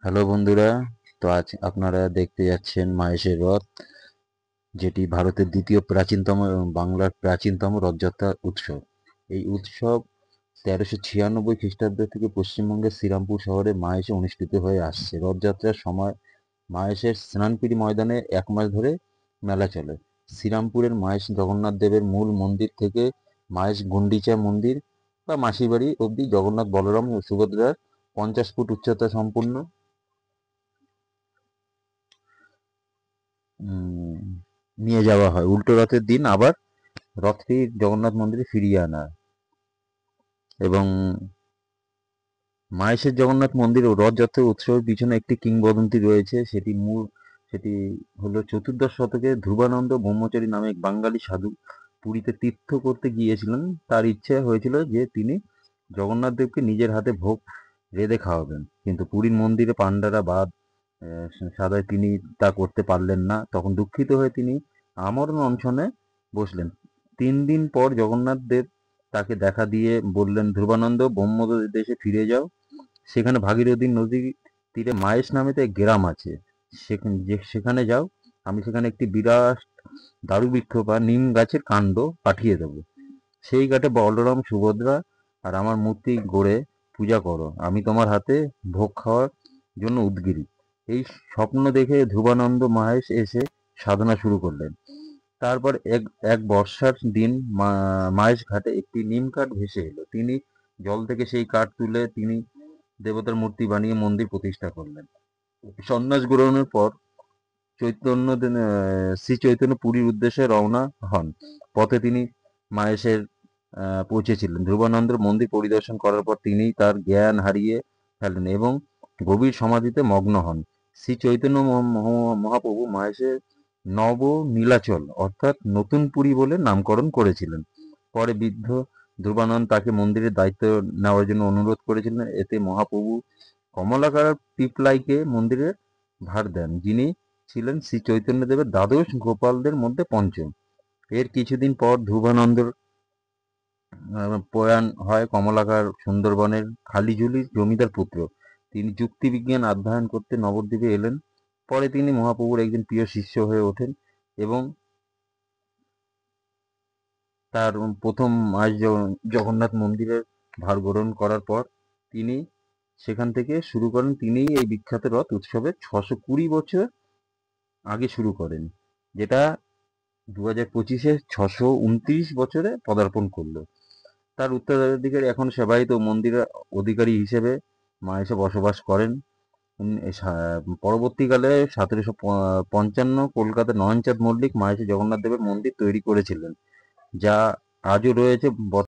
Hello বন্ধুরা, তো আজ আপনারা দেখতে যাচ্ছেন মাহেশের রথ, যেটি ভারতের দ্বিতীয় প্রাচীনতম এবং বাংলার প্রাচীনতম রথযাত্রা উৎসব। এই উৎসব 1396 খ্রিস্টাব্দ থেকে পশ্চিমবঙ্গের শ্রীরামপুর শহরে মাহেশে অনুষ্ঠিত হয়ে আসছে। রথযাত্রার সময় মাহেশের স্নানপিড়ি ময়দানে 1 মাস ধরে মেলা চলে। শ্রীরামপুরের মাহেশ জগন্নাথ দেবের মূল মন্দির থেকে মাহেশ গুন্ডিচা মন্দির বা মাসির বাড়ি অবধি জগন্নাথ, বলরাম ও সুভদ্রার 50 ফুট উচ্চতা সম্পূর্ণ উম, নিয়ে যাওয়া হয়। উল্টো রথের দিন আবার রথটি জগন্নাথ মন্দিরে ফিরিয়ে আনা হয়। এবং মাহেশের জগন্নাথ মন্দির ও রথযাত্রা উৎসবের পিছনে একটি কিংবদন্তি রয়েছে। সেটি হলো চতুর্দশ শতকে ধ্রুবানন্দ ব্রহ্মচারী নামে এক বাঙালি সাধু পুরীতে তীর্থ করতে গিয়েছিলেন। তার ইচ্ছে হয়েছিল যে তিনি জগন্নাথ দেবকে নিজের হাতে ভোগ রেঁধে খাওয়াবেন, কিন্তু পুরীর মন্দিরে পাণ্ডারা বাদ সাদায় তিনি তা করতে পারলেন না। তখন দুঃখিত হয়ে তিনি আমরণ অনশনে বসলেন। 3 দিন পর জগন্নাথ দেব তাকে দেখা দিয়ে বললেন, ধ্রুবানন্দ, ব্রহ্মদেশে ফিরে যাও। সেখানে ভাগীরথী নদীর তীরে মাহেশ নামে এক গ্রাম আছে। সেখানে যাও। আমি সেখানে একটি বিরাট দারুবৃক্ষ বা নিম গাছের কাণ্ড পাঠিয়ে দেব। সেই ঘাটে বলরাম, সুভদ্রা আর আমার মূর্তি গড়ে পূজা করো। আমি তোমার হাতে ভোগ খাওয়ার জন্য উদগ্রীব। এই স্বপ্ন দেখে ধ্রুবানন্দ মাহেশ এসে সাধনা শুরু করলেন। তারপর এক এক বর্ষার দিন মাহেশ ঘাটে একটি নিম কাঠ ভেসে এলো। তিনি জল থেকে সেই কাঠ তুলে তিনি দেবতার মূর্তি বানিয়ে মন্দির প্রতিষ্ঠা করলেন। সন্ন্যাস গ্রহণের পর শ্রী চৈতন্য পুরীর উদ্দেশ্যে রওনা হন। পথে তিনি মাহেশের পৌঁছেছিলেন। ধ্রুবানন্দের মন্দির পরিদর্শন করার পর তিনি তার জ্ঞান হারিয়ে ফেলেন এবং গভীর সমাধিতে মগ্ন হন। শ্রী চৈতন্য মহাপ্রভু মাহেশের নব নীলাচল অর্থাৎ নতুন পুরী বলে নামকরণ করেছিলেন। পরে বৃদ্ধ ধ্রুবানন্দ তাকে মন্দিরের দায়িত্ব নেওয়ার জন্য অনুরোধ করেছিলেন। এতে মহাপ্রভু কমলাকার পিপলাইকে মন্দিরের ভার দেন, যিনি ছিলেন শ্রী চৈতন্যদেবের দ্বাদশ গোপালদের মধ্যে পঞ্চম। এর কিছুদিন পর ধ্রুবানন্দের প্রয়াণ হয়। কমলাকার সুন্দরবনের খালিঝুলির জমিদার পুত্র। তিনি যুক্তিবিজ্ঞান অধ্যয়ন করতে নবদ্বীপে এলেন। পরে তিনি মহাপ্রভুর একজন প্রিয় শিষ্য হয়ে ওঠেন এবং তার প্রথম মাস জগন্নাথ মন্দিরের ভার গ্রহণ করার পর তিনি সেখান থেকে শুরু করেন। তিনিই এই বিখ্যাত রথ উৎসবের 620 বছর আগে শুরু করেন, যেটা 2025-এ 629 বছরে পদার্পণ করলো। তার উত্তরাধিকারী এখন সেবায়িত মন্দিরের অধিকারী হিসেবে মাহেশে বসবাস করেন। পরবর্তীকালে 1755 কলকাতার নয়নচাঁদ মল্লিক মাহেশে জগন্নাথ দেবের মন্দির তৈরি করেছিলেন, যা আজও রয়েছে।